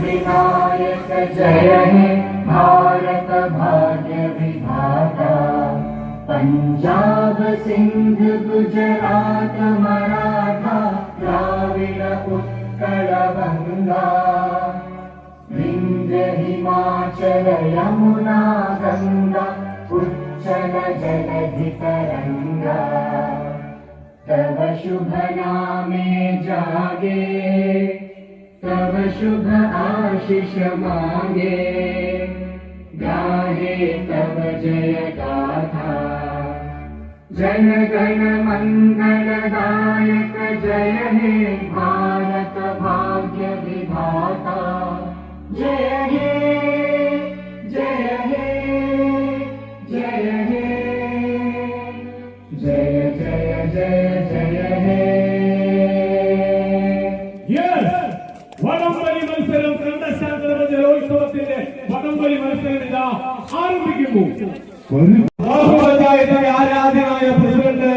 विनायक जय हे भारत भाग्य विधाता। पंजाब सिंध गुजरात मराठा द्राविड़ उत्कल गंगा विंध्य हिमाचल यमुना गंगा उच्चल जलधि तरंगा। तव शुभ नामे जागे तव शुभ आशीष मांगे गाहे तव जय गाथा। जन गण मंगलदायक जय हे भारत भाग्य विधाता। जय हे जय हे जय हे जय जय जय जय हे। വടംവലി മത്സരം കണ്ടശാസ്ത്ര ജലോത്സവത്തിന്റെ വടംവലി മത്സരം ഇതാ ആരംഭിക്കുന്നു. പഞ്ചായത്തിന്റെ ആരാധനായ പ്രസിഡന്റ്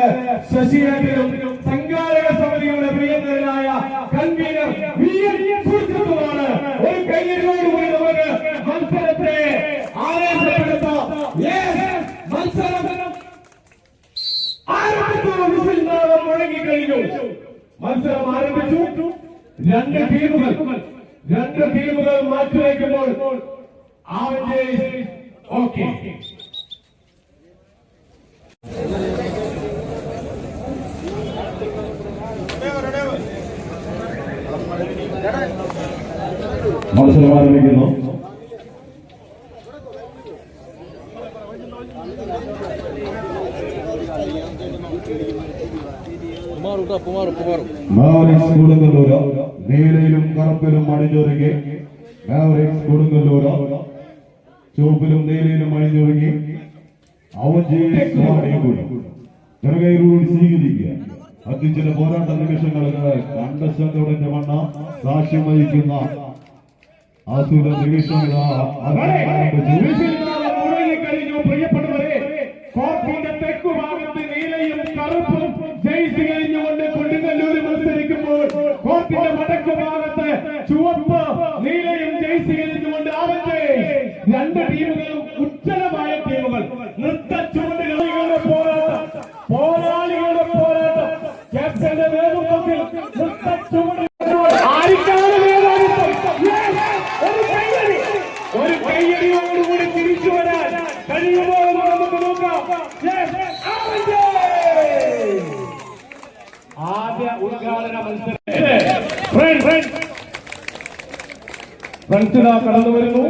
ശശികണ്ഠനും സംഘാടക സമിതിയുടെ പ്രിയങ്കരനായ കൺവീനർ സുഹൃത്തുമാണ്. ഒരു കൈയ്യടിയോടുകൂടി നമുക്ക് മത്സരത്തെ ആവേശപ്പെടുത്താം. മത്സരം ആരംഭിച്ചു. വിസിൽനാദം മുഴങ്ങിക്കഴിഞ്ഞു. മത്സരം ആരംഭിച്ചു. രണ്ട് ടീമുകൾ മാറ്റിവെക്കുമ്പോൾ ഓക്കെ. മത്സരം ആരംഭിക്കുന്നു. മാവറിക്സ് കൊടുങ്ങല്ലൂര് നീലയിലും കറുപ്പിലും അണിഞ്ഞൊരുങ്ങി. മാവറിക്സ് കൊടുങ്ങല്ലൂര് ചുവപ്പിലും നീലയിലും അണിഞ്ഞൊരുങ്ങി. ജനകൈകൂടി സ്വീകരിക്കുക. അതിച്ചില പോരാട്ട നിമിഷങ്ങൾക്ക് കണ്ടശങ്ങളുടെ മണ്ണ സാക്ഷ്യം വഹിക്കുന്ന ആസുര നിമിഷം പ്രിയപ്പെട്ടവരെ. കോർട്ടിന്റെ തെക്കുഭാഗത്ത് നീലയും കറുപ്പും ജയിച്ചു കഴിഞ്ഞുകൊണ്ട് കൊടുങ്ങല്ലൂർ മത്സരിക്കുമ്പോൾ കോർട്ടിന്റെ വടക്കു ഭാഗത്ത് ചുവപ്പ് നീലയും ജയിച്ചു കഴിഞ്ഞുകൊണ്ട് രണ്ട് ടീമുകളും ഉജ്ജ്വലമായ ടീമുകൾ. നൃത്തച്ചുവടുകളുടെ പോരാളികളുടെ പോരാട്ടം. ക്യാപ്റ്റന്റെ നേതൃത്വത്തിൽ നൃത്തച്ചുവട് ഒരു കയ്യടിയോടുകൂടി തിരിച്ചു വരാൻ കഴിയുമോ എന്ന് നമുക്ക് നോക്കാം. ആദ്യ ഉദ്ഘാടന മത്സരം ഫ്രണ്ട്സിതാ കടന്നു വരുന്നു.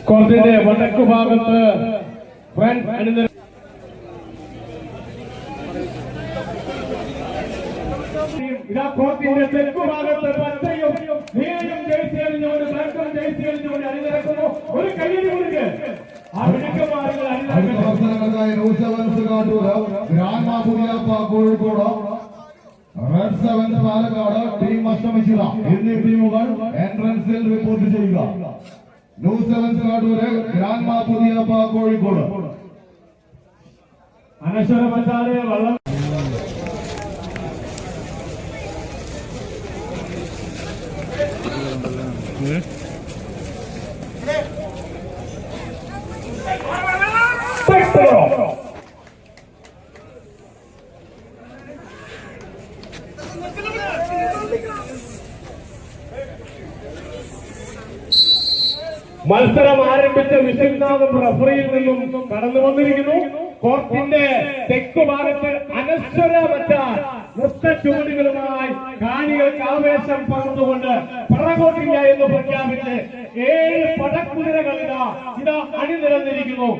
കോർട്ടിന്റെ വടക്കു ഭാഗത്ത് ഇതാ കോർട്ടിന്റെ തെക്കു ഭാഗത്ത് പച്ചയും നീലയും ജയിച്ചു കഴിഞ്ഞുകൊണ്ട് ബ്ലാക്കും ജയിച്ചു കഴിഞ്ഞുകൊണ്ട് അണിനിരക്കുന്നു. ഒരു കയ്യടി കൊടുക്ക്. ആ മിടുക്കന്മാരുകൾ Kozhikode red sevens Palakkad team Ashtamichira എന്നീ ടീമുകൾ എൻട്രൻസിൽ റിപ്പോർട്ട് ചെയ്യുക. New sevens Kattoor grand Puthiyappa Kozhikode. Anashwara മച്ചാലെ വള്ളം മത്സരം ആരംഭിച്ച വിശ്വനാഥം റഫറിയിൽ നിന്നും കടന്നു വന്നിരിക്കുന്നു. കോർട്ടിന്റെ തെക്കു ഭാഗത്ത് അനശ്വരമറ്റ നൃത്തച്ചുവടുകളുമായി കാണികൾക്ക് ആവേശം പകർന്നുകൊണ്ട് പറകോട്ടില്ല എന്ന് പ്രഖ്യാപിച്ച് 7 പടക്കുതിരകൾ ഇതാ അണിനിരന്നിരിക്കുന്നു.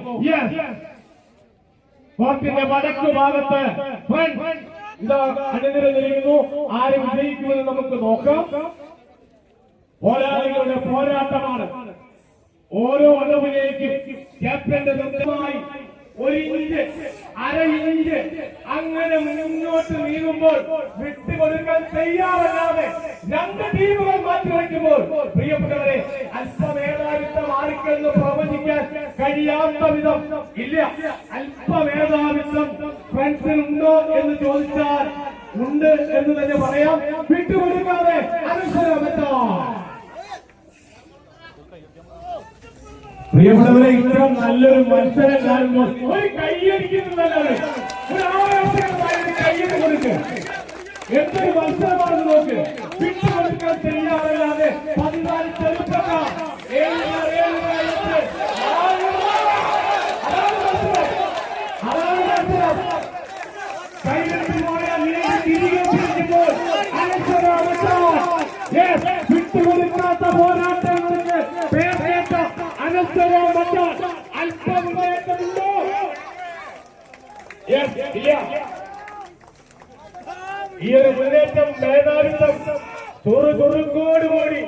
കോർട്ടിന്റെ വടക്കു ഭാഗത്ത് ഇതാ അണിനിരന്നിരിക്കുന്നു. ആര് വിജയിക്കുമെന്ന് നമുക്ക് നോക്കാം. പോരാളികളുടെ പോരാട്ടമാണ്. ഓരോ അളവിലേക്കും ക്യാപ്റ്റന്റെ സ്വന്തമായി 1 ഇഞ്ച് 1/2 ഇഞ്ച് അങ്ങനെ മുന്നോട്ട് നീങ്ങുമ്പോൾ വിട്ടുകൊടുക്കാൻ തയ്യാറല്ലാതെ രണ്ട് ടീമുകൾ മാറ്റിവെക്കുമ്പോൾ പ്രിയപ്പെട്ടവരെ അല്പമേധാവിത്വം ആർക്കെന്ന് പ്രവചിക്കാൻ കഴിയാത്ത വിധം ഇല്ല. അല്പമേധാവിത്വം ഫ്രണ്ട്സിനുണ്ടോ എന്ന് ചോദിച്ചാൽ ഉണ്ട് എന്ന് തന്നെ പറയാം. വിട്ടുകൊടുക്കാതെ പ്രിയപ്പെട്ടവരെ, ഇത്ര നല്ലൊരു മത്സരം കാണുമ്പോൾ ഒരു കൈയടിക്കുന്നുണ്ടല്ലോ, ഒരു ആവേശകരമായ കൈയ്യടി കൊടുക്ക്. എന്തൊരു മത്സരമാണെന്ന് നോക്ക്. വിട്ടുകൊടുക്കാൻ തയ്യാറല്ലാതെ 14 ചെറുപ്പക്കാർ വിട്ടുകൊടുക്കാത്ത പോരാട്ടങ്ങൾക്ക് പേർക്കേറ്റ അനന്തരോ മറ്റാൽ അല്പമുന്നേറ്റമുണ്ടോ? ഈ ഒരു മുന്നേറ്റം മേധാവിത്വം ചുറുചുറുക്കോടുകൂടി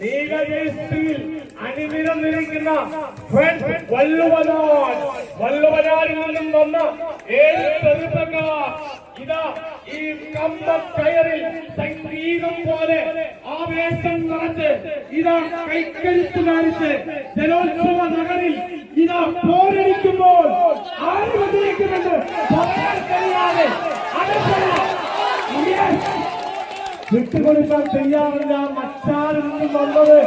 നീലജയസ്തിയിൽ അണിനിരന്നിരിക്കുന്ന വള്ളുവനാരിൽ നിന്നും വന്ന 7 ചെറുപ്പക്കാർ ഇതാ ഈ കമ്പക്കയറിൽ സംഗീതം പോലെ ആവേശം നിറച്ച് ഇതാ കൈക്കരുത്ത് കാണിച്ച് ജലോത്സവ നഗരിൽ ഇതാ പോരടിക്കുമ്പോൾ ആര് വിജയിക്കുന്നുണ്ട് പറയാൻ കഴിയാതെ വിട്ടുകൊടുക്കാൻ തയ്യാറില്ല. മറ്റാരിൽ നിന്നും വന്നത്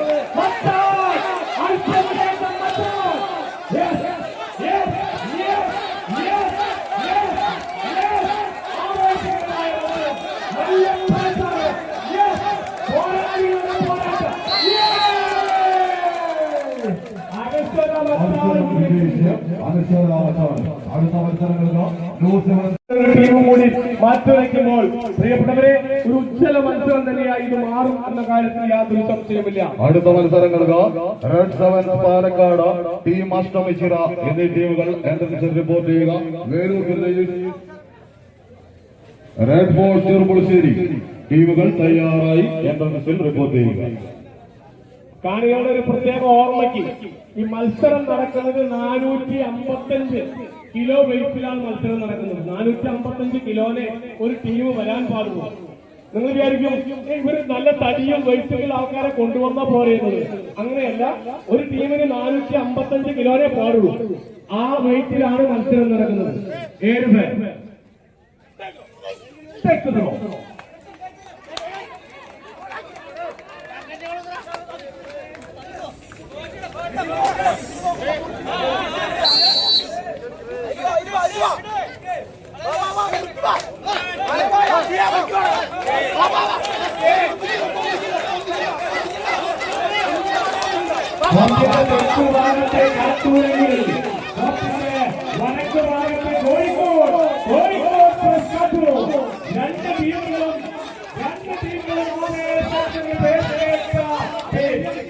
ടീമും കൂടി മാറ്റുരയ്ക്കുമ്പോൾ പ്രിയപ്പെട്ടവരെ ഒരു ഉജ്ജ്വല മത്സരം തന്നെയായി ഇത് മാറും എന്ന കാര്യത്തിൽ യാതൊരു സംശയമില്ല. അടുത്ത മത്സരങ്ങൾക്ക് red sevens Palakkad, team Ashtamichira എന്നീ ടീമുകൾ എൻട്രൻസ് റിപ്പോർട്ട് ചെയ്യുക. Velur village, red fort Cherpulassery ടീമുകൾ തയ്യാറായി എൻട്രൻസിൽ റിപ്പോർട്ട് ചെയ്യുക. കാണികളുടെ ഒരു പ്രത്യേക ഓർമ്മയ്ക്ക് ഈ മത്സരം നടക്കുന്നത് 455 കിലോ വെയിറ്റിലാണ് മത്സരം നടക്കുന്നത്. 455 കിലോനെ ഒരു ടീം വരാൻ പാടുള്ളൂ. നിങ്ങൾ വിചാരിക്കും ഇവര് നല്ല തടിയും വെയിറ്റുള്ള ആൾക്കാരെ കൊണ്ടുവന്ന പോരെയുന്നത്. അങ്ങനെയല്ല, ഒരു ടീമിന് 455 കിലോനെ പാടുള്ളൂ. ആ വെയിറ്റിലാണ് മത്സരം നടക്കുന്നത്. 7 പേർ വടക്ക് ഭാഗത്ത് കോഴിക്കോട് രണ്ട് ടീമുകളും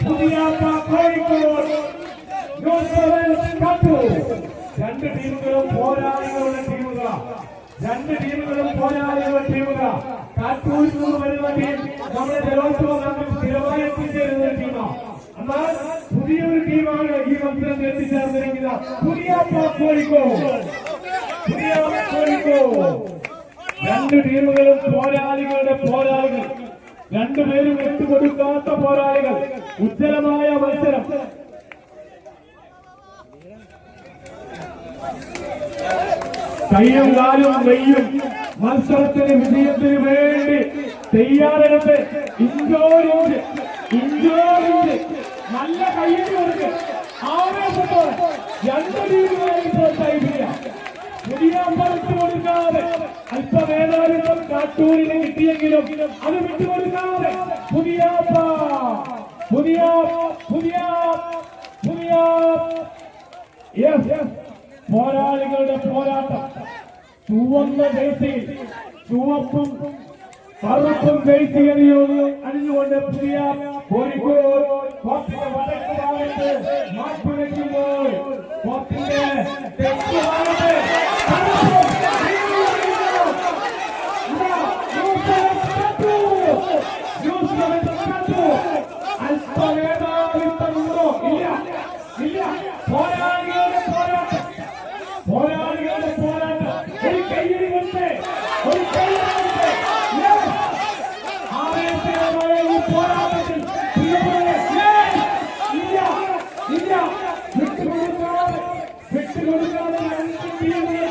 പുതിയാപ്പ കോഴിക്കോട് രണ്ട് ടീമുകളും പോരാളികളുടെ ടീമുകളാണ്. രണ്ട് ടീമുകളും പോരാളികളുടെ ടീമുകളാണ്. കാട്ടൂരിൽ നിന്ന് വരുന്ന ടീം നമ്മുടെ ജലോത്സവം സ്ഥിരമായി എത്തിച്ചേരുന്ന ഒരു ടീമാണ്. എന്നാൽ പുതിയൊരു ടീമാണ് ഈ മത്സരം എത്തിച്ചേർന്നിരിക്കുന്നത്. പുതിയാപ്പ കോഴിക്കോട്. രണ്ട് ടീമുകളും പോരാളികളുടെ പോരാളികൾ, രണ്ടുപേരും വിട്ടുകൊടുക്കാത്ത പോരാളികൾ. ഉജ്ജ്വലമായ മത്സരം. കയ്യും കാലും നെയ്യും മത്സരത്തിന് വിജയത്തിന് വേണ്ടി തയ്യാറെടുത്ത് ഇഞ്ചോടിഞ്ച് നല്ല കയ്യടി കൊടുത്ത് ആവേശത്തോടെ രണ്ട് ടീമുകളെയും പ്രോത്സാഹിപ്പിക്കുക. പുതിയ വിട്ടുകൊടുക്കാതെ അല്പമേധാവിത്വം കാട്ടൂരിന് കിട്ടിയെങ്കിലും അത് വിട്ടുകൊടുക്കാതെ പോരാളികളുടെ പോരാട്ടം. ചുവന്ന ജേഴ്സിയിൽ ചുവപ്പും കറുപ്പും ജേഴ്സി അണിഞ്ഞുകൊണ്ട് പുതിയ കോഴിക്കോട് വടക്ക് ഭാഗത്ത് മാറ്റുവയ്ക്കുമ്പോൾ തെക്ക് ഭാഗത്ത് അല്പമേധാവിത്വമുണ്ടോ? ഇല്ല. പോരാളികളുടെ പോരാട്ടം. ഒരു കയ്യടി കൊണ്ട് ആവേശകരമായ ഈ പോരാട്ടത്തിൽ വിട്ടുകൊടുക്കാതെ രണ്ട് ടീമുകൾ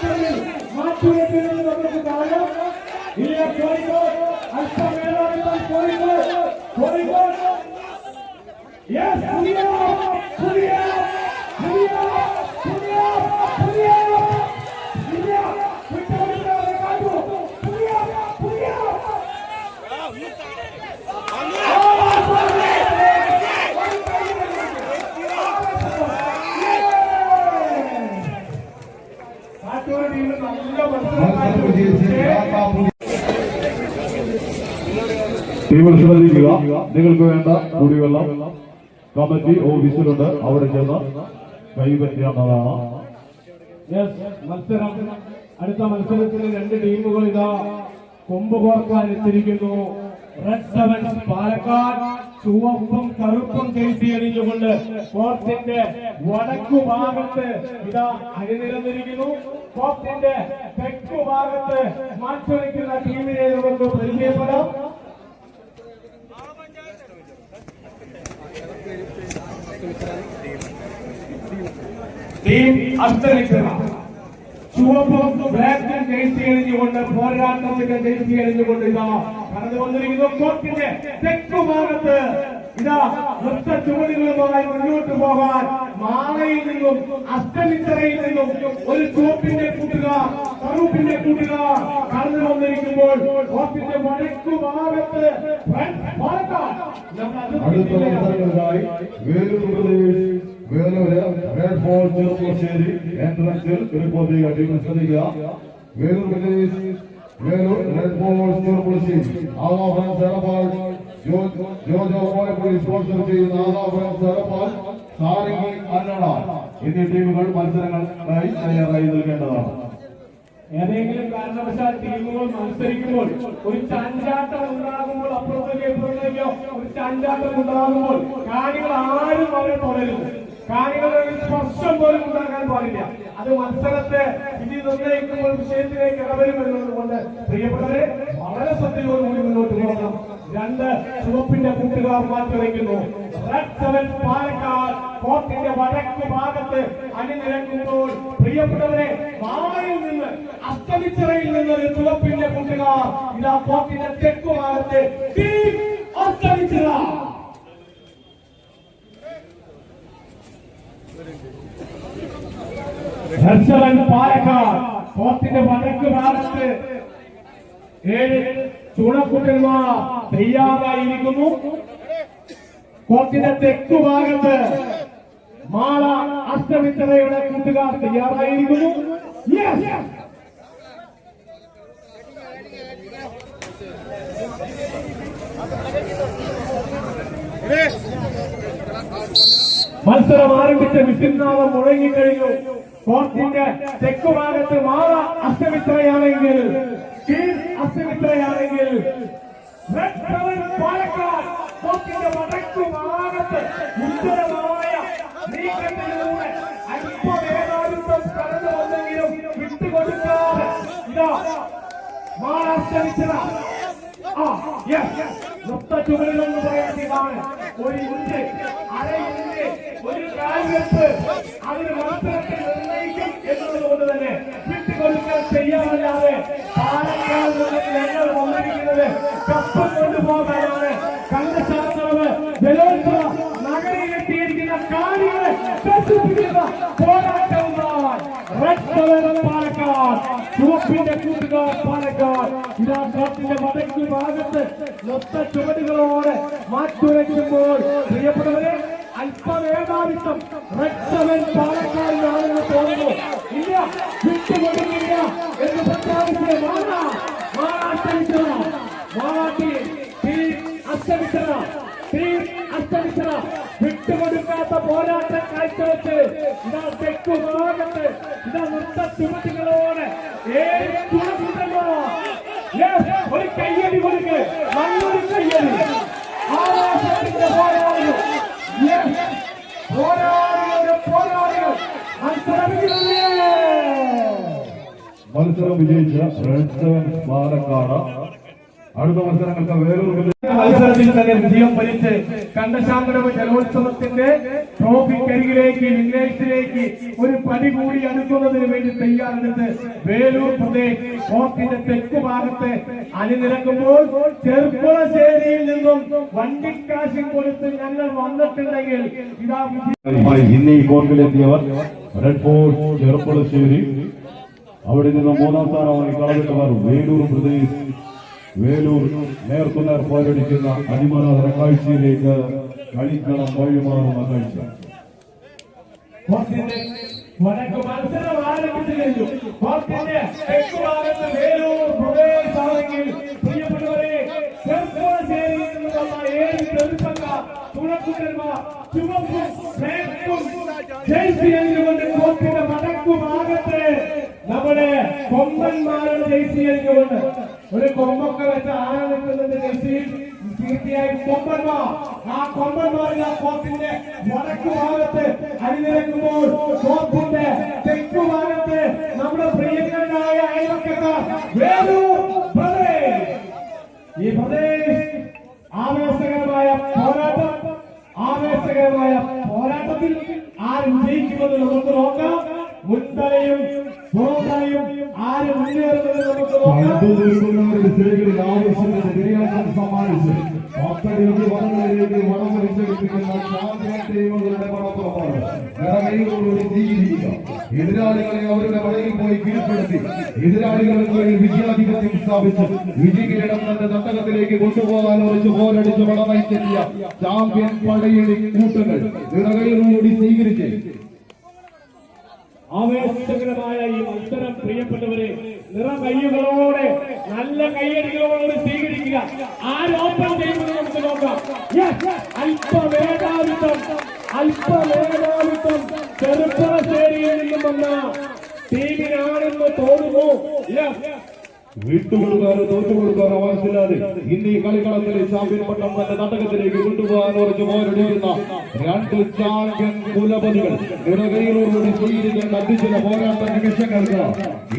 ടീമുകൾ ശ്രദ്ധിക്കുക, നിങ്ങൾക്ക് വേണ്ട കുടിവെള്ളം കമ്മിറ്റി ഓഫീസിലുണ്ട്, അവിടെ ചെന്ന് കൈപറ്റാവുന്നതാണ്. മത്സരം അടുത്ത മത്സരത്തിൽ രണ്ട് ടീമുകൾ ഇതാ കൊമ്പ് കോർക്കാൻ എത്തിയിരിക്കുന്നു. റെഡ് സെവൻസ് പാലക്കാട് ചുവപ്പും കറുപ്പും ജേഴ്സി അണിഞ്ഞുകൊണ്ട് കോർട്ടിന്റെ വടക്കു ഭാഗത്ത് ഇതാ അണിനിരന്നിരിക്കുന്നു. കോർട്ടിന്റെ തെക്കു ഭാഗത്ത് മാറ്റുരയ്ക്കുന്ന ടീമിനെ നമുക്ക് പരിചയപ്പെടാം. ടീം അസ്തരിക്കുക. ചുവപ്പും ബ്ലാക്കും ജേഴ്സി അണിഞ്ഞുകൊണ്ട് പോരാട്ടത്തിന്റെ ജേഴ്സി അണിഞ്ഞുകൊണ്ട് ഇതാ കടന്നു വന്നിരിക്കുന്നു. കോർട്ടിന്റെ തെക്കു ഭാഗത്ത് ഇതാ ഒറ്റ ചുവടുകളുമായി മുന്നോട്ട് പോകാൻ മാളയിൽ നിന്നും അസ്തമിത്തറയിൽ നിന്നും ഒരു ചുവപ്പിന്റെ കൂട്ടുകാർ കറുപ്പിന്റെ കൂട്ടുകാർ കടന്നു വന്നിരിക്കുമ്പോൾ കോർട്ടിന്റെ വടക്കു ഭാഗത്ത് വേലൂര് റെഡ് ഫോൾ ചെറുപ്പശ്ശേരി എൻട്രൻസിൽ റിപ്പോർട്ട് ചെയ്യുക. ടീം ശ്രദ്ധിക്കുക. Velur village Velur red fowl Cheruppassery ആകാപുരം സെറപ്പാൽ ജോജോ പോയപ്പോൾ സ്പോൺസർ ചെയ്യുന്ന ആകാപുരം സെറപ്പാൽ സാരംഗി അന്നട എന്നീ ടീമുകൾ മത്സരങ്ങൾക്കായി തയ്യാറായി നിൽക്കേണ്ടതാണ്. ഏതെങ്കിലും കാരണവശാൽ ടീമുകൾ മത്സരിക്കുമ്പോൾ ഒരു ചാഞ്ചാട്ടം ഉണ്ടാകുമ്പോൾ അപ്പുറത്തേക്കോ ഒരു ചാഞ്ചാട്ടം ഉണ്ടാകുമ്പോൾ കാണികൾ ആരും അവരെ തുടരുന്നു. കാണികളുടെ ഒരു സ്പർശം പോലും ഉണ്ടാകാൻ പാടില്ല. അത് മത്സരത്തെ വിധി നിർണ്ണയിക്കുമ്പോൾ വിഷയത്തിലേക്ക് ഇടവരുമെന്നതുകൊണ്ട് പ്രിയപ്പെട്ടവരെ വളരെ ശ്രദ്ധയോടുകൂടി മുന്നോട്ട് പോകണം. രണ്ട് ചുവപ്പിന്റെ കൂട്ടുകാർ മാറ്റിവയ്ക്കുന്നു. റെഡ് സെവൻ പാലക്കാട് കോർട്ടിന്റെ വടക്ക് ഭാഗത്ത് അണിനിരക്കുമ്പോൾ പ്രിയപ്പെട്ടവരെ മാളയിൽ നിന്ന് അസ്തമിച്ചിറയിൽ നിന്നൊരു ചുവപ്പിന്റെ കൂട്ടുകാർ ഇതാ കോർട്ടിന്റെ തെക്കു ഭാഗത്ത് ടീം അസ്തമിച്ചിറ. ദർശകൻ പാലക്കാട് കോർട്ടിന്റെ വടക്ക് ഭാഗത്ത് 7 ചുണക്കുട്ടന്മാർ തയ്യാറായിരിക്കുന്നു. കോർട്ടിന്റെ തെക്കു ഭാഗത്ത് മാള അഷ്ടമിത്തറയുടെ കൂട്ടുകാർ തയ്യാറായിരിക്കുന്നു. മത്സരം ആരംഭിച്ച വിസിൽനാദം മുഴങ്ങിക്കഴിഞ്ഞു. കോർട്ടിന്റെ തെക്കു ഭാഗത്ത് മാള അഷ്ടമിത്രയാണെങ്കിൽ അഷ്ടമിത്രയാണെങ്കിൽ പാലക്കാട് കോർട്ടിന്റെ വടക്കു ഭാഗത്ത് ഉജ്ജ്വലമായ നീക്കത്തിലൂടെ അല്പവേദാരിത്വം കടന്നു വന്നെങ്കിലും വിട്ടുകൊടുക്കാതെ ഇതാ മാള അഷ്ടമിത്ര മൊത്ത ചുവടുകളെന്ന് പറയുന്നത് ഇതാണ്. ഒരു ഇഞ്ച് അര ഇഞ്ച് ഒരു കാൽവെപ്പ് അതിന് മത്സരത്തെ നിർണ്ണയിക്കും എന്നതുകൊണ്ട് തന്നെ വിട്ടുകൊടുക്കാൻ ചെയ്യാമല്ലാതെ പാലക്കാട് ഞങ്ങൾ വന്നിരിക്കുന്നത് കപ്പ് കൊണ്ടുപോകാനാണ്. കണ്ടശാസ്ത്രവ് ജലോത്സവ നഗരിയിലെത്തിയിരിക്കുന്ന കാണികളെ പ്രസിദ്ധിക്കുന്ന പോരാട്ടവുമായി റെഡ് സെവൻ പാലക്കാട് ചുവപ്പിന്റെ കൂട്ടുകാർ പാലക്കാട് ഇതാ കോർട്ടിന്റെ വടക്കു ഭാഗത്ത് മൊത്ത ചുവടുകളോടെ മാറ്റുവയ്ക്കുമ്പോൾ പ്രിയപ്പെട്ടവരെ അല്പവേദാരിത്വം റെഡ് സെവൻ പാലക്കാടിനാണെന്ന് തോന്നുന്നു. ഇല്ല, വിട്ടുകൊടുക്കില്ല എന്ന് പ്രഖ്യാപിച്ച് വിട്ടുകൊടുക്കാത്ത പോരാട്ടം കാഴ്ചവെച്ച് ഇതാ തെക്കു ഭാഗത്ത് ഇതാ നൃത്ത ചുമട്ടുകളോടെ 7 ചുമട്ടുകളോ ഒരു കയ്യടി കൊടുക്ക്, നല്ലൊരു കയ്യടി. ആവേശത്തിന്റെ പോരാളികൾ മത്സരം വിജയിച്ച റെഡ് സെവൻ പാലക്കാട് അടുത്ത മത്സരങ്ങൾക്ക് വേലൂർ മത്സരത്തിൽ തന്നെ വിജയം വരിച്ച് കണ്ടശാന്തരവ് ജലോത്സവത്തിന്റെ ട്രോഫിക്കരികിലേക്ക് വില്ലേജിലേക്ക് ഒരു പടി കൂടി അടുക്കുന്നതിന് വേണ്ടി തയ്യാറെടുത്ത് വേലൂർ പ്രദേശ് കോർട്ടിന്റെ തെക്കു ഭാഗത്ത് അണിനിരക്കുമ്പോൾ ചെർപ്പുളശ്ശേരിയിൽ നിന്നും നിന്നും വണ്ടിക്കാശും കൊടുത്ത് ഞങ്ങൾ വന്നിട്ടുണ്ടെങ്കിൽ ഇതാ ഇന്ന് ഈ കോർട്ടിലെത്തിയവർ റെഡ് ഫോർട്ട് ചെറുപ്പുളശ്ശേരി, അവിടെ നിന്ന് മൂന്നാം സ്ഥാനമായി കളവിട്ടവർ വേലൂർ പ്രദേശ്. വേലൂർ നേർക്കുനേർ പോരടിക്കുന്ന അതിമനോഹര കാഴ്ചയിലേക്ക് കളിക്കളം വഴിമാറുന്ന കാഴ്ച. വടക്ക് മത്സരം ആരംഭിച്ചു കഴിഞ്ഞു. കോർട്ടിന്റെ തെക്ക് ഭാഗത്ത് വേലൂർ പ്രദേശമാണെങ്കിൽ പ്രിയപ്പെട്ടവരെ ചെറുപ്പുളശ്ശേരിയിൽ നിന്നുള്ള 7 ചെറുപ്പക്കാർ തുണക്കുട്ടന്മാർ ചുവപ്പും ബ്ലാക്കും ജേഴ്സി അണിഞ്ഞുകൊണ്ട് കോർട്ടിന്റെ വടക്കു ഭാഗത്ത് നമ്മുടെ കൊമ്പന്മാരുടെ ജേഴ്സി അണിഞ്ഞുകൊണ്ട് ഒരു കൊമ്പൊക്കെ വെച്ച് ആന നിൽക്കുന്നുണ്ട് ജേഴ്സിയിൽ. തീർച്ചയായും കൊമ്പന്മാർ, ആ കൊമ്പന്മാരിൽ ആ കോർട്ടിന്റെ വടക്കു ഭാഗത്ത് അണിനിരക്കുമ്പോൾ കോർട്ടിന്റെ തെക്കു ഭാഗത്ത് നമ്മുടെ പ്രിയങ്കരനായ അയൽവക്കക്കാർ വേലൂർ പ്രദേശ്. ഈ പ്രദേശ് ആവേശകരമായ പോരാട്ടത്തിൽ ആരും ജയിക്കുമെന്ന് നമുക്ക് നോക്കാം. മുൻതലയും പുറംതലയും ആരും മുന്നേറുന്നത് നമുക്ക് നോക്കാം. ആവശ്യത്തിന് വിനയാസം സമ്മാനിച്ച് പത്തടിക്ക് വടങ്ങളിലേക്ക് വടം വലിച്ചെടുപ്പിക്കുന്ന ചാമ്പ്യൻ ടീമുകളുടെ പണപ്പുറമാണ് നിറകൈകളോടുകൂടി സ്വീകരിക്കുക. എതിരാളികളെ അവരുടെ വടയിൽ പോയി കീഴ്പ്പെടുത്തി എതിരാളികൾക്ക് വിജയാധിപത്യം സ്ഥാപിച്ച് വിജയകിരീടം തന്റെ തട്ടകത്തിലേക്ക് കൊണ്ടുപോകാൻ ഉറച്ച് പോരടിച്ച് വടമയച്ചെത്തിയ ചാമ്പ്യൻ പടയണി കൂട്ടങ്ങൾ നിറകൈകളോടുകൂടി സ്വീകരിച്ച് ആവേശകരമായ ഈ മത്സരം പ്രിയപ്പെട്ടവരെ നിറകൈകളോടെ നല്ല കൈയടികളോട് സ്വീകരിക്കുക. ആരോപണം ചെയ്യുന്നത് നമുക്ക് നോക്കാം. അല്പമേധാവിത്വം ചെറുപ്പളശ്ശേരിയിൽ നിന്നും വന്ന ടീമിനാണെന്ന് തോന്നുന്നു. വിട്ടുകൊടുക്കാനോ തോറ്റുകൊടുക്കാനോ മനസ്സിലാതെ ഇന്ന് ഈ കളിക്കളത്തിലെ ചാമ്പ്യൻ പട്ടം തന്റെ നാടകത്തിലേക്ക് കൊണ്ടുപോകാൻ ഉറച്ചു പോരടിക്കുന്ന 2 ചാമ്പ്യൻ കുലപതികൾ നിറകൈകളോടുകൂടി സ്വീകരിക്കേണ്ട അതിശയ പോരാട്ട നിമിഷങ്ങൾക്ക്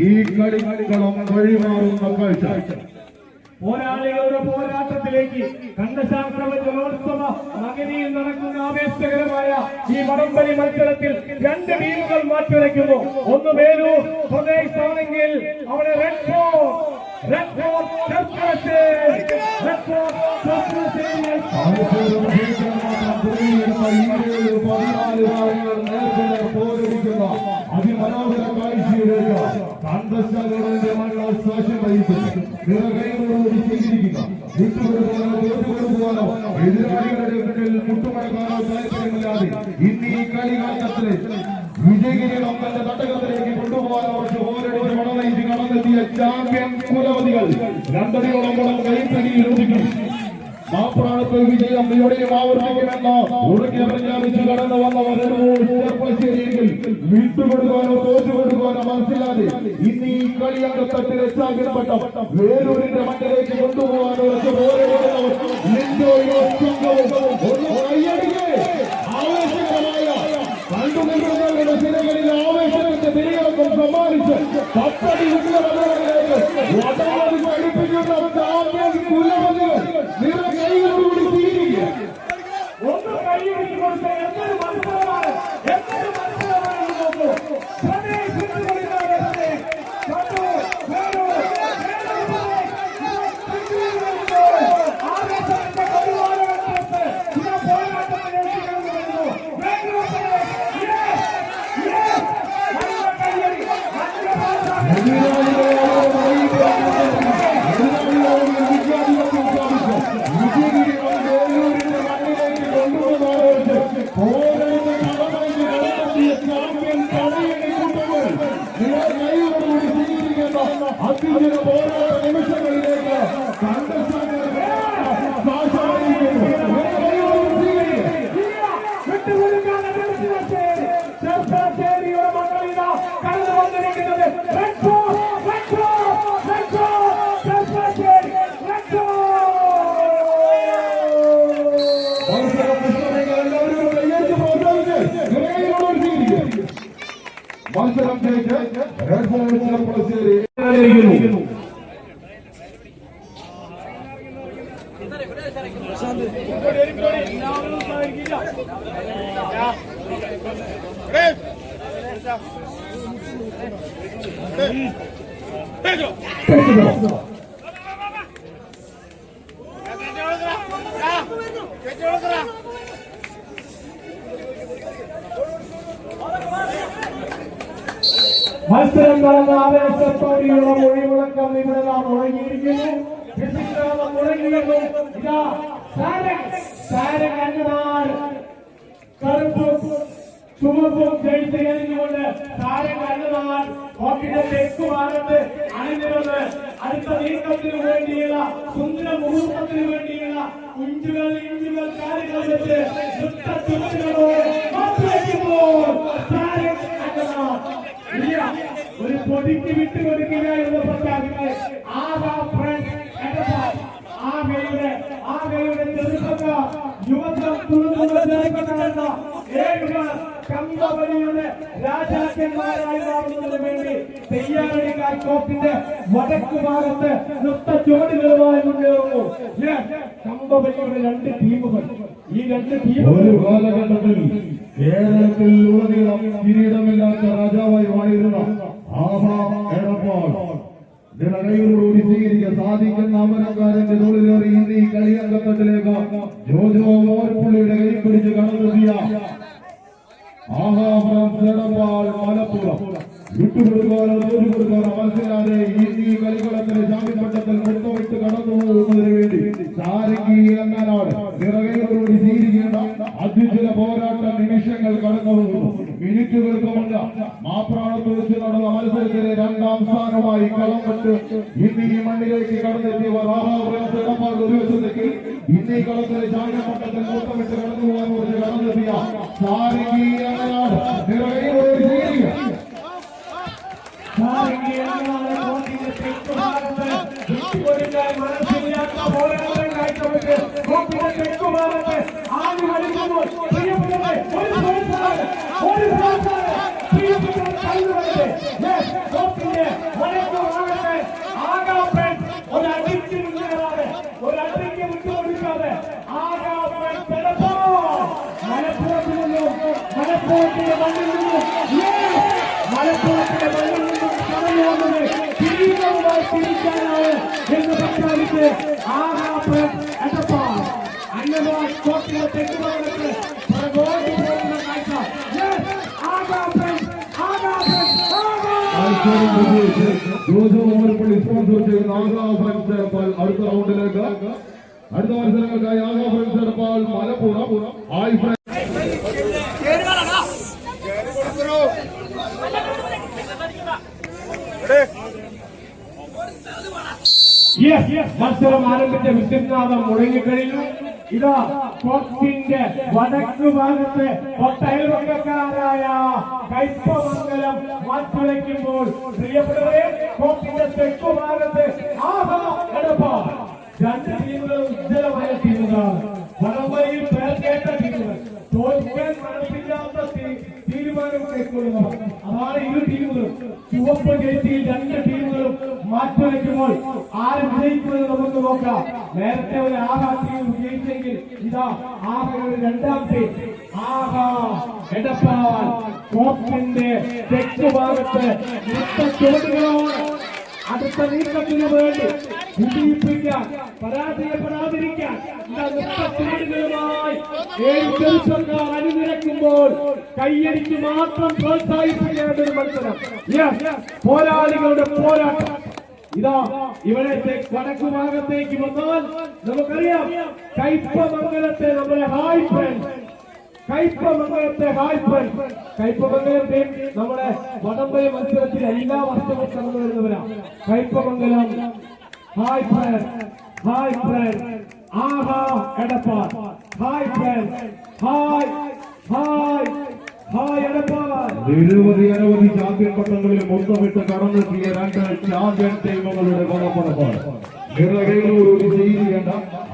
ഈ കളിക്കളം വഴിമാറുന്ന കാഴ്ച. പോരാളികളുടെ പോരാട്ടത്തിലേക്ക് കണ്ടശാസ്ത്ര ജലോത്സവ നഗരിയിൽ നടക്കുന്ന ആവേശകരമായ ഈ വടംവലി മത്സരത്തിൽ 2 ടീമുകൾ മാറ്റുരയ്ക്കുന്നു. ഒന്ന് വേലൂർ പ്രദേശാണെങ്കിൽ അവിടെ റെഡ് ഫോർട്ട് അതിമനോഹര കാഴ്ചയിലേക്ക് കണ്ടശാലയുടെ മണ്ണ് സാക്ഷ്യം വഹിക്കുന്നു. നിറകൈകളോട് സ്വീകരിക്കുക. വിട്ടുകൊടുക്കാനോ തോറ്റുകൊടുക്കുവാനോ എതിരാളികളുടെ മുന്നിൽ മുട്ടുമടക്കാനോ താല്പര്യമില്ലാതെ ഇന്ന് ഈ കളിക്കാലത്തിലെ വിജയകിരീടം തന്റെ തട്ടകത്തിലേക്ക് കൊണ്ടുപോകാൻ അവർക്ക് പോരടിച്ച് വടനയിച്ച് കടന്നെത്തിയ ചാമ്പ്യൻ കുലപതികൾ 2 അടിയോളം വടം കൈത്തടിയിൽ ഒതുക്കി മാപ്രാണത്ത് വിജയം എവിടെയും ആവർത്തിക്കുമെന്ന് ഉറക്കെ പ്രഖ്യാപിച്ച് കടന്നു വന്നവർ ചെറുപ്പളശ്ശേരിയെങ്കിൽ വിട്ടുകൊടുക്കാനോ തോറ്റുകൊടുക്കാനോ മനസ്സിലാതെ ഇന്ന് ഈ കളിയങ്കത്തട്ടിലെ ചാമ്പ്യൻപട്ട വേലൂരിന്റെ മണ്ണിലേക്ക് കൊണ്ടുപോകാൻ ഉറച്ച് പോരടിക്കുന്നവർ ആവേശകരമായ കണ്ടുനിൽക്കുന്നവരുടെ സിനിമകളിൽ ആവേശത്തിന്റെ തിരികടക്കം സമ്മാനിച്ച് 10 അടി പഠിപ്പിക്കുന്ന ചാമ്പ്യൻ കുലപതികൾ നിറകൈകളോടുകൂടി സ്വീകരിക്കുക. ഒന്ന് കൈയടിച്ചു കൊടുത്ത എന്തൊരു മത്സരമാണ്, എന്തൊരു മത്സരമാണ് നോക്കൂ. അതിജന പോരാട്ട നിമിഷങ്ങളിലേക്ക് ചെറുപ്പളശ്ശേരിയുടെ മണ്ഡലിത കടന്നു വന്നിരിക്കുന്നത് മത്സരം ജയിച്ച് റെഡ് ഫോർട്ട് ചെറുപ്പളശ്ശേരി Pedro. മത്സരം നടന്ന ആവേശത്തോടെയുള്ള മൊഴിമുഴക്കം ഇവിടെ നാം മുഴങ്ങിയിരിക്കുന്നു. മുഴങ്ങിയിരുന്നു. ഇതാ കറുപ്പും ചുമപ്പും ജയിച്ച് കഴിഞ്ഞുകൊണ്ട് താരങ്ങൾ കോട്ടിന്റെ തെക്കുഭാഗത്ത് അണിനിരന്ന് അടുത്ത നീക്കത്തിന് വേണ്ടിയുള്ള സുന്ദര മുഹൂർത്തത്തിന് വേണ്ടിയുള്ള ഇഞ്ചുകൾ കാര്യങ്ങൾ വെച്ച് ഒരു പൊടിക്ക് വിട്ടുകൊടുക്കുക എന്ന് പ്രഖ്യാപിച്ച് ആകെയുടെ ചെറുപ്പക്കാർ യുവത്വം തുറന്നുകൊണ്ടിരിക്കുന്ന കമ്പനിയുടെ രാജാക്കന്മാരായി മാറുന്നതിന് വേണ്ടി തെയ്യാറടിക്കാർ കോപ്പിന്റെ വടക്കു ഭാഗത്ത് നൃത്ത ചുവടുകളുമായി മുന്നേറുന്നു. കമ്പനിയുടെ രണ്ട് ടീമുകൾ. ഈ രണ്ട് ടീമുകൾ ഒരു കാലഘട്ടത്തിൽ കേരളത്തിൽ ഉടനീളം കിരീടമില്ലാത്ത രാജാവായി വാണിരുന്ന നിറയോടുകൂടി സ്വീകരിക്കാൻ സാധിക്കുന്ന അമരക്കാരന്റെ തോളിലേറി ഇന്ന് ഈ കളിയങ്കത്തട്ടിലേക്ക് ജോജോ മോർപ്പുള്ളിയുടെ കൈ പിടിച്ച് കടന്നെത്തിയ മലപ്പുറം വിട്ടുകൊടുക്കാനോ തോറ്റുകൊടുക്കാനോ മനസ്സിലാതെ ഈ കളിക്കളത്തിന് ചാമ്പ്യൻപട്ടത്തിൽ മുത്തമിട്ട് കടന്നു പോകുന്നതിന് വേണ്ടി സാരംഗി ഇളങ്ങാനാട് നിറകയോടുകൂടി സ്വീകരിക്കേണ്ട അത്യുജ്വല പോരാട്ട നിമിഷങ്ങൾ കടന്നു പോകുന്നു. മിനിറ്റുകൾക്ക് മുമ്പ് മാപ്രാണത്ത് വെച്ച് നടന്ന മത്സരത്തിലെ രണ്ടാം സ്ഥാനമായി കളം വിട്ട് ഇന്ന് ഈ മണ്ണിലേക്ക് കടന്നെത്തിയവർ ഒരു വശത്തേക്ക് ഇന്ന് ഈ കളത്തിലെ ചാമ്പ്യൻപട്ടത്തിൽ മുത്തമിട്ട് കടന്നു പോകാൻ കുറിച്ച് കടന്നെത്തിയ സാരംഗി ഇളങ്ങാനാട് നിറകയോടുകൂടി സ്വീകരിക്കുക. എന്ന് പ്രഖ്യാപിച്ച് സ്പോൺസർ ചെയ്യുന്ന അടുത്ത റൗണ്ടിലേക്ക് അടുത്ത മത്സരങ്ങൾക്കായി ആഗാ ഫ്രണ്ട്സ് എടുപ്പാൽ മലപ്പുറം മത്സരം ആരംഭിച്ച വിദ്യുനാഥം മുഴങ്ങിക്കഴിഞ്ഞു. ഇതാ കോട്ടിന്റെ വടക്കു ഭാഗത്ത് ഒട്ടയൽവക്കക്കാരായ കൈപ്പമംഗലം മാറ്റുരയ്ക്കുമ്പോൾ പ്രിയപ്പെട്ടവരെ കോട്ടിന്റെ തെക്കു ഭാഗത്ത് രണ്ട് ടീമുകൾ ഉജ്ജ്വലമായ ടീമുകളാണ്. വടംവലിയിൽ പേർക്കേറ്റ ടീമുകൾ. തോൽക്കാൻ മനസ്സില്ലാത്ത തീരുമാനം കൈക്കൊള്ളുന്നവർ. അതാണ് ഇരു ടീമുകളും. ചുവപ്പ് ജയിച്ചിൽ രണ്ട് ടീമുകളും മാറ്റുരയ്ക്കുമ്പോൾ ആര് വിജയിക്കുമെന്ന് നമുക്ക് നോക്കാം. നേരത്തെ ഒരു ആഹാ ടീം വിജയിച്ചെങ്കിൽ ഇതാ ആഹയുടെ രണ്ടാം ടീം എടപ്പാൾ കോപ്പിന്റെ തെക്കു ഭാഗത്ത് ചുവടുകളോട് അടുത്ത നീക്കത്തിന് വേണ്ടി വിജയിപ്പിക്കാൻ പരാജയപ്പെടാതിരിക്കാൻ ചെറുപ്പക്കാർ അണിനിരക്കുമ്പോൾ കയ്യടിക്ക് മാത്രം പ്രോത്സാഹിപ്പിക്കേണ്ട ഒരു മത്സരം. പോരാളികളുടെ പോരാട്ടം. ഇതാ ഇവിടെ വടക്കു ഭാഗത്തേക്ക് വന്നാൽ നമുക്കറിയാം കൈപ്പമംഗലത്തെ നമ്മുടെ ഹായ് ഫ്രണ്ട്സ്. കൈപ്പമംഗലത്തെ നമ്മുടെ വടംവലി മത്സരത്തിൽ എല്ലാ വർഷവും കടന്നു വരുന്നവരാണ്. കൈപ്പമംഗലം ഹായ് ഫ്രണ്ട്സ് ആഹാ Edappal hi friends hi Edappal. നിരവധി ചാമ്പ്യൻ പട്ടങ്ങളിൽ മൊത്തമിട്ട് കടന്നെത്തിയ രണ്ട് ചാമ്പ്യൻ ടീമുകളുടെ പടപ്പടപ്പാണ്. നിറകയിലൂടെ ചെയ്യേണ്ട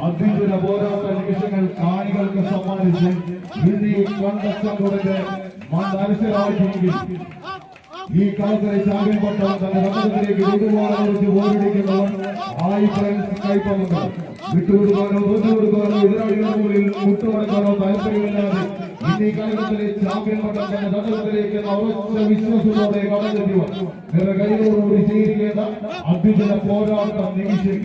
അത്യുജ്വല പോരാട്ട നിമിഷങ്ങൾ കാണികൾക്ക് സമ്മാനിച്ച് ഇന്ന് ഈ കണ്ടസ്റ്റന്റുകളുടെ മനസ്സിലാക്കി ഈ കളത്തിലെ ചാമ്പ്യൻ പട്ടം തന്റെ സമൂഹത്തിലേക്ക് വിട്ടുപോകാനോട് ഓടിക്കുന്നവർ ഹായ് ഫ്രണ്ട്സ് കൈപ്പമംഗലം. വിട്ടുകൊടുക്കാനോ തോറ്റുകൊടുക്കാനോ എതിരാളികളുടെ മുന്നിൽ മുട്ടുമടക്കാനോ താല്പര്യമില്ലാതെ ഇന്ന് ഈ കളത്തിലെ ചാമ്പ്യൻ പട്ടം തന്റെ സമൂഹത്തിലേക്ക് ഉറച്ച വിശ്വാസത്തോടെ കടന്നെത്തിയവർ നിറകയിലൂടെ ചെയ്യേണ്ട അത്യുജ്വല പോരാട്ട നിമിഷം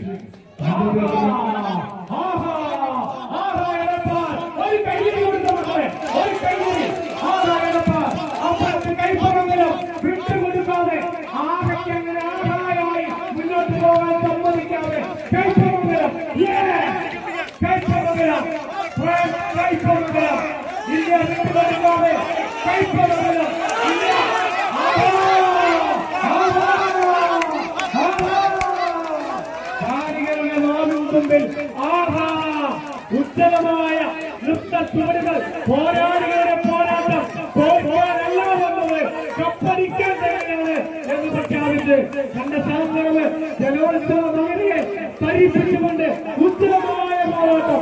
ഉജ്ജ്വലമായ നൃത്ത ചുവടുകൾ, പോരാളികളുടെ പോരാട്ടം തോൽക്കാനല്ല വന്നത്, കപ്പടിക്കാൻ തന്നെയാണ് എന്ന് പ്രഖ്യാപിച്ച് തന്റെ സഹോദരവ് ജലോത്സവ നഗരിയെ പരീക്ഷിച്ചുകൊണ്ട് ഉജ്ജ്വലമായ പോരാട്ടം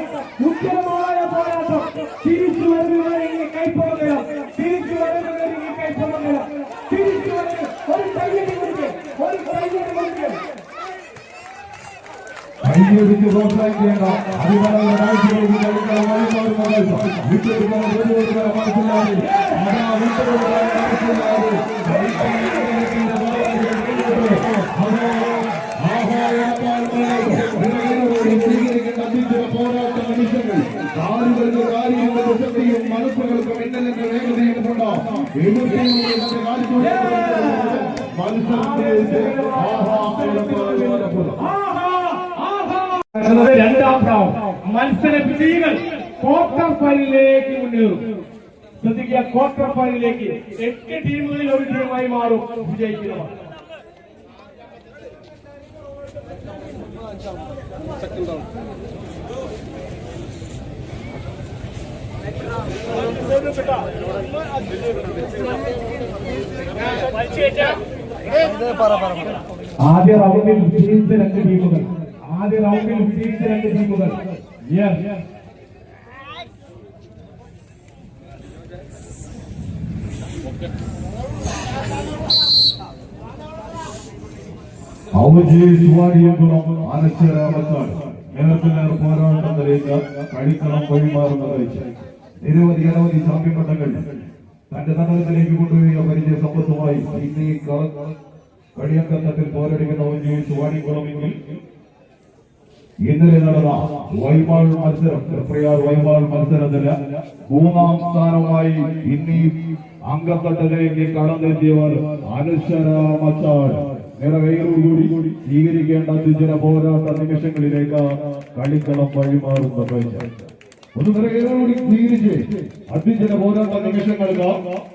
തിരിച്ചു വരുന്നവരെ കൈപ്പൊള്ളുക, തിരിച്ചു വരുന്നവരെ കൈപ്പൊള്ളുക, തിരിച്ചു വരുന്ന ഒരു കൈയ്യടി കൊടുക്കുക, ഒരു കൈയ്യടി കൊടുക്കുക. കൈയ്യടിച്ച് പ്രോത്സാഹിക്കേണ്ട അതിനുള്ള രാജ്യങ്ങൾക്ക് പോരാട്ട നിമിഷങ്ങൾ കാലുകൾക്ക് കാര്യങ്ങളുടെ ശക്തിയും മനസ്സുകൾക്ക് മിന്നലിന്റെ വേഗതയും കൊണ്ടാണ് രണ്ടാം റൗണ്ട് മത്സര വിജയികൾ ക്വാർട്ടർ ഫൈനലിലേക്ക് മുന്നേറും. ശ്രദ്ധിക്കുക, ക്വാർട്ടർ ഫൈനലിലേക്ക് 8 ടീമുകളിൽ ഒരു ടീമായി മാറും വിജയിക്കുന്നവർ. ആദ്യ റൗണ്ടിൽ വിജയിച്ച 2 ടീമുകൾ പോരാട്ടത്തിലേക്ക് കളിക്കളം വഴിമാറുന്നതായി നിരവധി ചാമ്പ്യൻപട്ടങ്ങൾ തന്റെ തടകത്തിലേക്ക് കൊണ്ടുപോയ പരിചയ സമ്പത്തുമായി ഇന്നീ കളിയങ്കത്തട്ടിൽ പോരടിക്കുന്ന വാണിക്കുളമെങ്കിൽ ഇന്നലെ നടന്ന വൈമാൾ മത്സരം വൈമാൾ മത്സരത്തിന് 3ാം സ്ഥാനമായി ഇന്നീ അങ്കത്തട്ടിലേക്ക് കടന്നെത്തിയവർ അനശ്വര മച്ചാട് നിറവേറോടുകൂടി സ്വീകരിക്കേണ്ട അത്യുജ്വല പോരാട്ട നിമിഷങ്ങളിലേക്ക് കളിക്കളം വഴിമാറുന്ന കാഴ്ച. ഒന്ന് നിറവേറോടുകൂടി സ്വീകരിച്ച് അത്യുജ്വല പോരാട്ട നിമിഷങ്ങൾക്ക്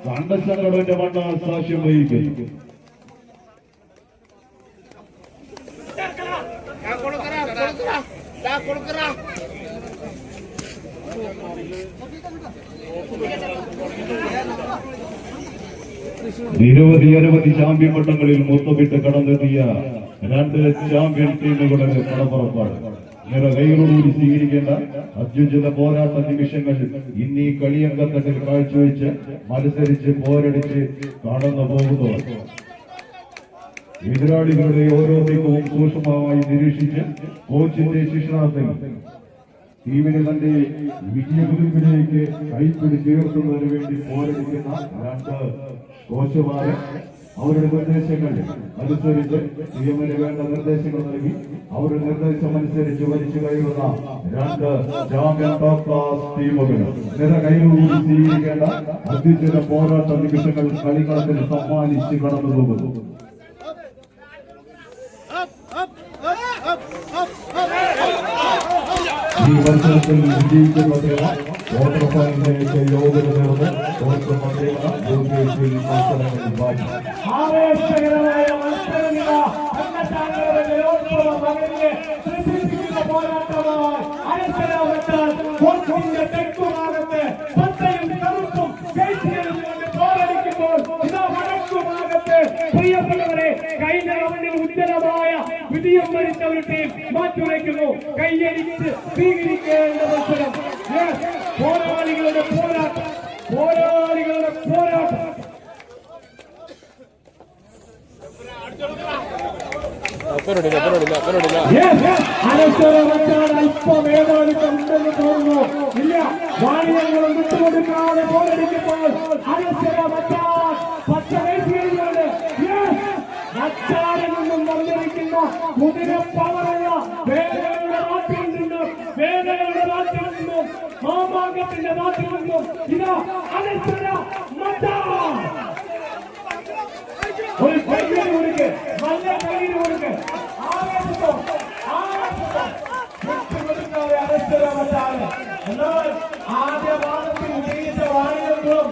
കണ്ടശങ്ങളുടെ മണ്ണ സാക്ഷ്യം വഹിക്കും. നിരവധി ചാമ്പ്യൻ പട്ടങ്ങളിൽ മൊത്തമിട്ട് കടന്നെത്തിയ 2 ചാമ്പ്യൻ ടീമുകളുടെ പടപ്പുറപ്പാട് നിറകൈകളോടുകൂടി സ്വീകരിക്കേണ്ട അത്യുജ്വല പോരാട്ട നിമിഷങ്ങൾ ഇന്നീ കളിയങ്കത്തട്ടിൽ കാഴ്ചവെച്ച് മത്സരിച്ച് പോരടിച്ച് കടന്നു പോകുന്നു. എതിരാളികളുടെ ഓരോ നീക്കവും സൂക്ഷ്മമായി നിരീക്ഷിച്ച് കോച്ചിന്റെ ശിക്ഷണത്തിൽ ടീമിനെ തന്റെ വിജയകുതിപ്പിലേക്ക് കൈപ്പിടിച്ചുയർത്തുന്നതിന് വേണ്ടി പോരടിക്കുന്ന 2 കോച്ചുമാരെ അവരുടെ നിർദ്ദേശങ്ങൾ അനുസരിച്ച് ടീമിന് വേണ്ട നിർദ്ദേശങ്ങൾ നൽകി അവരുടെ നിർദ്ദേശമനുസരിച്ച് വലിച്ചു കയറുന്ന 2 ചാമ്പ്യൻ ടോപ്പ് ക്ലാസ് ടീമുകൾ നിറകൈകളോട് സ്വീകരിക്കേണ്ട അത്യുജ്വല പോരാട്ട നിമിഷങ്ങൾ കളിക്കളത്തിൽ സമ്മാനിച്ച് കടന്നു പോകുന്നു. ഈ മത്സരത്തിൽ വിജയിക്കുന്നതിന് ക്വാർട്ടർ ഫൈനലിലേക്ക് യോഗ്യത നേടുന്ന ടോപ്പ് മത്സരങ്ങളിൽ ബാക്കി ആവേശകരമായ മത്സരമില്ല. പോരാട്ടമായി അനശ്വരവറ്റാൽ കോച്ചിന്റെ തെക്കുഭാഗത്ത് പച്ചയും കറുപ്പും പോരടിക്കുമ്പോൾ ഇതാ വടക്കുഭാഗത്ത് പ്രിയപ്പെട്ടവരെ കഴിഞ്ഞ റൗണ്ടിൽ ഉജ്ജ്വലമായ വിജയം വരിച്ച ഒരു ടീം മാറ്റുരയ്ക്കുന്നു. കൈയടിച്ച് സ്വീകരിക്കേണ്ട മത്സരം. പോരാളികളുടെ പോരാട്ടം. അല്പവേദനിക്കുണ്ടെന്ന് തോന്നുന്നു. ഇല്ല, വാണിയങ്ങളും വിട്ടുകൊടുക്കാതെ പോരടിക്കുമ്പോൾ അനശ്വര മച്ചാൻ പച്ചവേശികളുണ്ട്. മച്ചാനിൽ നിന്നും വന്നിരിക്കുന്ന കുതിരപ്പവറുള്ള വേദനയുടെ നാട്ടിൽ നിന്നും മാമാങ്കത്തിന്റെ നാട്ടിൽ നിന്നും ഇതാ അനശ്വര മച്ചാൻ. ഒരു കൈയ്യടി കൊടുക്ക്, നല്ല കൈയ്യടി കൊടുക്ക്. വിട്ടുകൊടുക്കാതെ അനശ്വര മച്ചാന്. എന്നാൽ ആദ്യ ഭാഗത്തിൽ വിജയിച്ച വാണികൾക്കും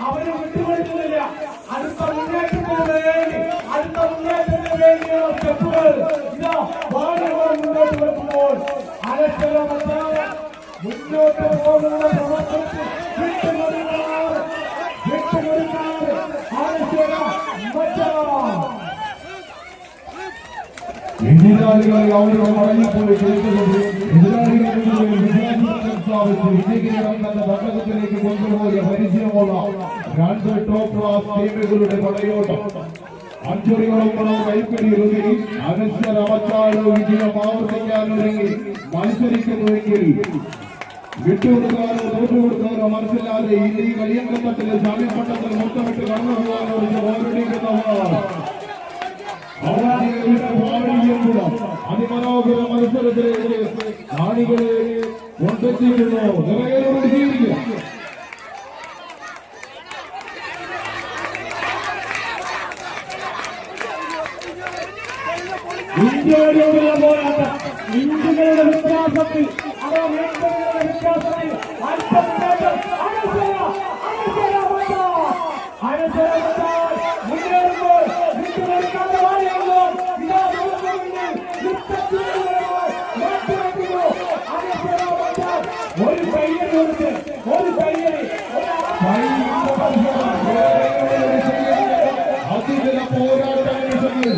അവര് വിട്ടുകൊടുക്കുന്നില്ല. അടുത്ത മുന്നേറ്റത്തിന് വേണ്ടിയുള്ള സ്റ്റെപ്പുകൾ ഇതാ വാണികൾ മുന്നോട്ട് വെക്കുമ്പോൾ അനശ്വര മച്ചാൻ മുന്നോട്ട് പോകുന്ന പ്രവർത്തനത്തിൽ എതിരാളികളെ അവരുടെ മടങ്ങിപ്പോയി കേൾക്കുന്നത് എതിരാളികളുടെ വിജയാധിപത്യം സ്ഥാപിച്ച് വിജയകിരീടം തന്റെ തട്ടകത്തിലേക്ക് കൊണ്ടുപോയ പരിചയമുള്ള രണ്ട് ടോപ്പ് ക്ലാസ് ടീമുകളുടെ പടയോട്ടം അഞ്ചുറികളൊപ്പം കൈപ്പിടിയിലൊതുങ്ങി അനശ്വരമച്ചാട് വിജയം ആവർത്തിക്കാനൊരുങ്ങി മത്സരിക്കുന്നുവെങ്കിൽ വിട്ടുകൊടുക്കാനോ തോറ്റുകൊടുക്കാനോ മനസ്സിലാതെ ഈ കളിയങ്കത്തട്ടിലെ ജാമ്യപട്ടത്തിൽ മുത്തമിട്ട് കടന്നുപോകാനോ ഓരടിക്കുന്നവർ അതിമനോഹര മത്സരത്തിലേക്ക് കാണികളെ കൊണ്ടെത്തിക്കുന്നു. നിറയോട് ജീവിക്കുക. ഇന്ത്യയോടുള്ള പോരാട്ടം ഇന്ത്യയുടെ വ്യത്യാസത്തിൽ വ്യത്യാസത്തിൽ മുന്നേറുമ്പോൾ ഒരു കയ്യടി ഒരു കയ്യടി അതിഥില പോരാട്ട നിമിഷങ്ങൾ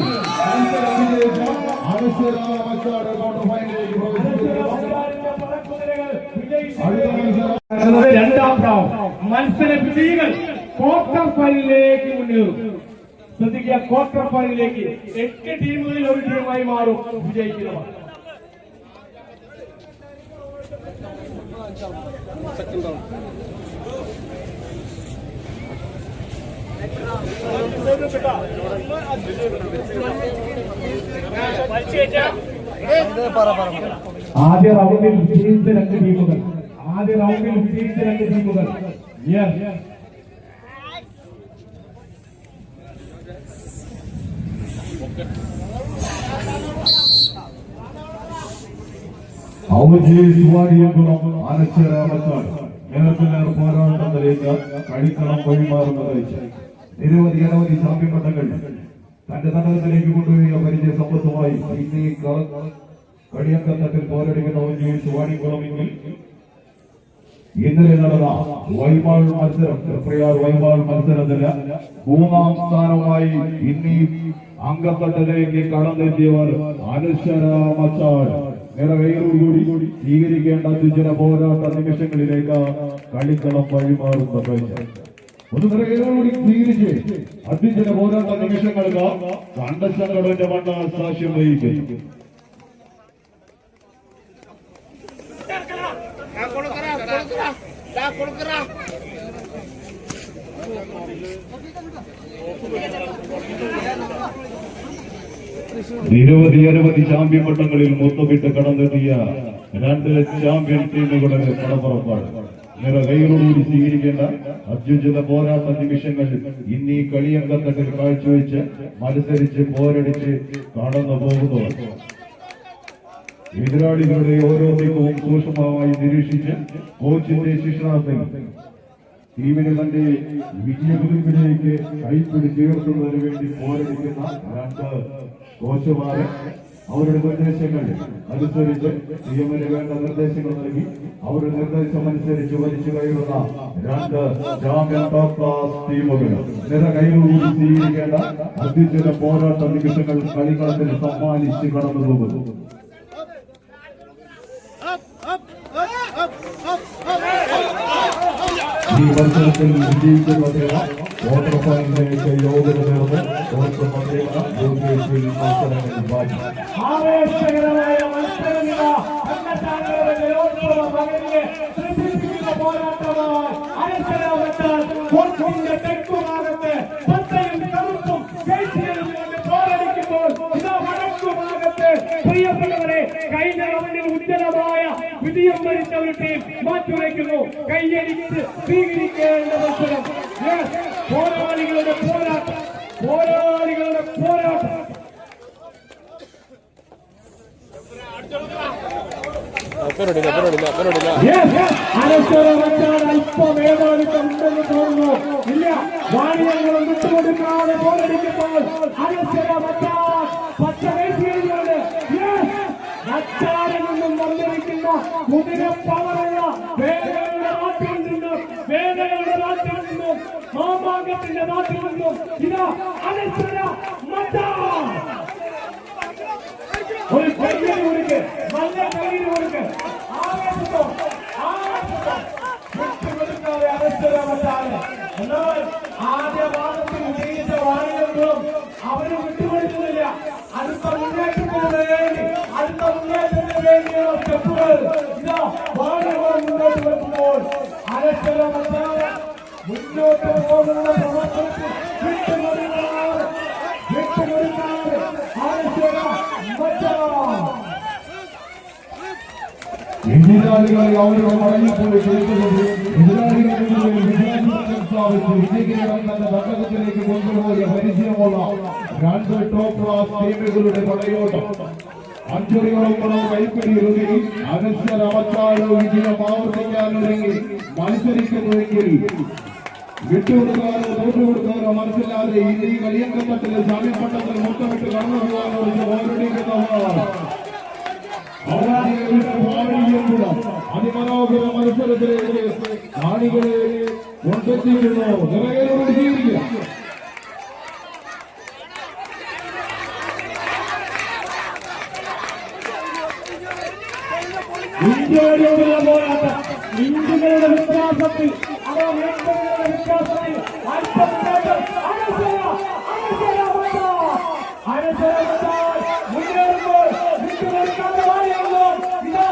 അനശ്വരമച്ചാട് ക്വാർട്ടർ ഫൈനലിലേക്ക് പ്രവേശിച്ചു. രണ്ടാം റൗണ്ട് മത്സര വിജയികൾ ക്വാർട്ടർ ഫൈനലിലേക്ക് മുന്നേറും. ശ്രദ്ധിക്കുക, ക്വാർട്ടർ ഫൈനലിലേക്ക് 8 ടീമുകളിൽ ഒരു ടീമായി മാറും വിജയിക്കുന്നവർ. ആദ്യ റൗണ്ടിൽ വിജയിച്ച 2 ടീമുകൾ അവജീവാടിയകുളം അനശ്വരമച്ചാട് നേരത്തിലേർ പോരാട്ടത്തിലേക്ക് കളിക്കളം വഴിമാറുന്നത് നിരവധി ചാമ്പ്യൻപട്ടങ്ങൾ തന്റെ തടകത്തിലേക്ക് കൊണ്ടുപോയ പരിചയ സമ്പത്തുമായി ഇന്നീ കളിയങ്കത്തട്ടിൽ പോരടിക്കുന്ന അവജീവാടിക്കുളമെങ്കിൽ ഇന്നലെ നടന്ന വൈമാൾ മത്സരം തൃപ്രയാർ വൈമാൾ മത്സരത്തിന് 3ാം സ്ഥാനമായി ഇന്നീ അങ്കത്തട്ടിലേക്ക് കടന്നെത്തിയവർ അനശ്വരമച്ചാട് നിറവേറോടുകൂടി സ്വീകരിക്കേണ്ട അത്യുജ്വല പോരാട്ട നിമിഷങ്ങളിലേക്ക് കളിക്കളം വഴിമാറുന്ന കാഴ്ച. ഒന്ന് നിറവേറോടുകൂടി സ്വീകരിച്ച് അത്യുജ്വല പോരാട്ട നിമിഷങ്ങൾക്ക് കണ്ടശങ്ങളുടെ മണ്ണ സാക്ഷ്യം വഹിക്കും. നിരവധി ചാമ്പ്യൻ പട്ടങ്ങളിൽ മൊത്തമിട്ട് കടന്നെത്തിയ 2 ചാമ്പ്യൻ ടീമുകളുടെ പടപ്പുറപ്പാട് നിറകൈകളോടുകൂടി സ്വീകരിക്കേണ്ട അത്യുജ്വല പോരാട്ട നിമിഷങ്ങൾ ഇന്നീ കളിയങ്കത്തട്ടിൽ കാഴ്ചവെച്ച് മത്സരിച്ച് പോരടിച്ച് കടന്നു പോകുന്നവർ എതിരാളികളുടെ ഓരോ നീക്കവും സൂക്ഷ്മമായി നിരീക്ഷിച്ച് കോച്ചിന്റെ ശിക്ഷണത്തിൽ ടീമിനെ തന്റെ വിജയകുതിപ്പിലേക്ക് കൈപ്പിടിച്ചുയർത്തുന്നതിന് വേണ്ടി പോരടിക്കുന്ന 2 കോച്ചുമാരെ അവരുടെ നിർദ്ദേശങ്ങൾ അനുസരിച്ച് ടീമിന് വേണ്ട നിർദ്ദേശങ്ങൾ നൽകി അവരുടെ നിർദ്ദേശമനുസരിച്ച് വലിച്ചു കയറുന്ന 2 ചാമ്പ്യൻ ടോപ്പ് ക്ലാസ് ടീമുകൾ നിറകൈകളോട് സ്വീകരിക്കേണ്ട അത്യുജ്വല പോരാട്ട നിമിഷങ്ങൾ കളിക്കളത്തിന് സമ്മാനിച്ച് കടന്നു പോകുന്നു. ഈ മത്സരത്തിൽ വിജയിക്കുന്നതിന് ക്വാർട്ടർ ഫൈനലിലേക്ക് യോഗ്യത നേർന്ന് ടോപ്പ് മത്സരങ്ങളിൽ ബാധിക്കും. ആവേശകരമായ മത്സരമില്ല പോരാട്ടമായി അനശ്വരമച്ചാട് കോർട്ടിന്റെ തെക്കുഭാഗത്ത് പച്ചയും കറുപ്പും പോരടിക്കുമ്പോൾ ഇതാ വടക്കുഭാഗത്ത് പ്രിയപ്പെട്ടവരെ കഴിഞ്ഞ റൗണ്ടിൽ ഉജ്ജ്വലമായ വിജയം വരിച്ച ഒരു ടീം മാറ്റിവയ്ക്കുന്നു. കൈയടിച്ച് സ്വീകരിക്കേണ്ട മത്സരം. പോരാളികളുടെ പോരാട്ടം. അനശ്വരമച്ചാട് അല്പം ഏതാണ്ട് തോന്നുന്നു. ഇല്ല, വാണിയങ്ങളും വിട്ടുകൊടുക്കാതെ പോരടിക്കുമ്പോൾ അനശ്വരമച്ചാട് പച്ചവേശികളുടെ മച്ചാടിൽ നിന്നും വന്നിരിക്കുന്ന കുതിര പവറുള്ള വേദനയുടെ നാട്ടിൽ നിന്നും മാമാങ്കത്തിന്റെ നാട്ടിൽ നിന്നും ഇതാ അനശ്വര മച്ചാൻ ഒരു കയ്യിൽ കൊടുക്ക്, നല്ല കയ്യിൽ കൊടുക്ക്, ആവേശത്തോ വിട്ടുകൊടുക്കാതെ അനശ്വര മച്ചാന്. എന്നാൽ ആദ്യ ഭാഗത്തിൽ വിജയിച്ച വാണിജ്യങ്ങളും അവര് വിട്ടുകൊടുക്കുന്നില്ല. അടുത്ത മുന്നേറ്റത്തിന് വേണ്ടിയുള്ള സ്റ്റെപ്പുകൾ ഇതാ വാണിജ്യം മുന്നോട്ട് വെക്കുമ്പോൾ അനശ്വര മച്ചാന് മുന്നോട്ട് പോകുന്ന പ്രവർത്തനത്തിൽ വിട്ടുകൊടുക്കാതെ അനശ്വര മച്ചാൻ. എതിരാളികളെ അവരുടെ മടങ്ങിക്കൊണ്ട് ക്ഷണിച്ചുകൊണ്ട് എതിരാളികളുടെ വിജയാധിപത്യം സ്ഥാപിച്ച് വിജയികളെ തന്റെ തട്ടകത്തിലേക്ക് കൊണ്ടുപോയ പരിചയമുള്ള രണ്ട് ടോപ്പ് ക്ലാസ് ടീമുകളുടെ പടയോട്ടം അഞ്ചറിയോളം കൈപ്പിടിയിലൊതുങ്ങി അനശ്വര മച്ചാനോ വിജയം ആവർത്തിക്കാനൊരുങ്ങി മത്സരിക്കുന്നുവെങ്കിൽ വിട്ടുകൊടുക്കാനോ തോറ്റുകൊടുക്കാനോ മനസ്സിലാതെ ഈ കളിയങ്കത്തട്ടിലെ ജാമ്യപ്പട്ടത്തിൽ മുത്തമിട്ട് കടന്നു പോകാനോ ഓരോടിക്കുന്നവർ അതിമനോഹര മത്സരത്തിലേക്ക് കാണികളെ കൊണ്ടെത്തിയിരുന്നു. നിറയോട് ജീവിക്കുക. ഇന്ത്യയോടുള്ള പോരാട്ടം ഇന്ത്യയുടെ വിശ്വാസത്തിൽ വിശ്വാസത്തിൽ മുന്നേറുമ്പോൾ വിട്ടുകൊടുക്കാതെ വാഴുമ്പോൾ ഇതാ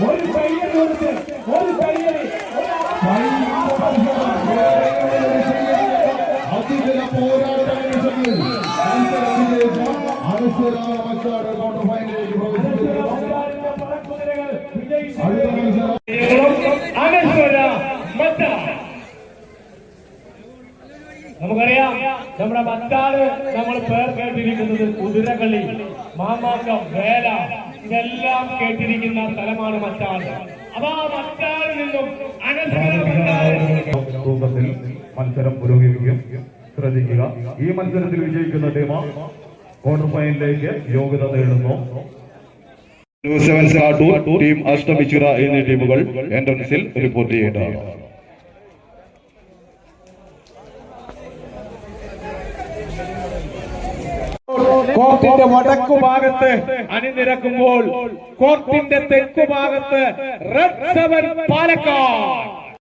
ഒരു കയ്യിൽ കൊടുത്ത് ഒരു കയ്യിൽ അതിജന പോരാട്ടങ്ങൾ അനശ്വര മച്ചാട് ക്വാർട്ടർ ഫൈനലിലേക്ക് നമുക്കറിയാം നമ്മുടെ മറ്റാള് നമ്മൾ പേർ കേട്ടിരിക്കുന്നത് കുതിരകളി, മാമാങ്കം, വേല ഇതെല്ലാം കേട്ടിരിക്കുന്ന സ്ഥലമാണ് മറ്റാള്. അതാ മറ്റാളിൽ നിന്നും തൂക്കത്തിൽ മത്സരം പുരോഗമിക്കും. ശ്രദ്ധിക്കുക, ഈ മത്സരത്തിൽ വിജയിക്കുന്ന ടീം ക്വാർട്ടർ ഫൈനലിലേക്ക് യോഗ്യത നേടുന്നു. ന്യൂസ് 7 കാട്ടൂർ, ടീം അഷ്ടമിച്ചിറ എന്നീ ടീമുകൾ എൻട്രൻസിൽ റിപ്പോർട്ട് ചെയ്യേണ്ടതാണ്. കോർട്ടിന്റെ വടക്കു ഭാഗത്ത് അണിനിരക്കുമ്പോൾ കോർട്ടിന്റെ തെക്കു ഭാഗത്ത് റെഡ് 7 പാലക്കാട്.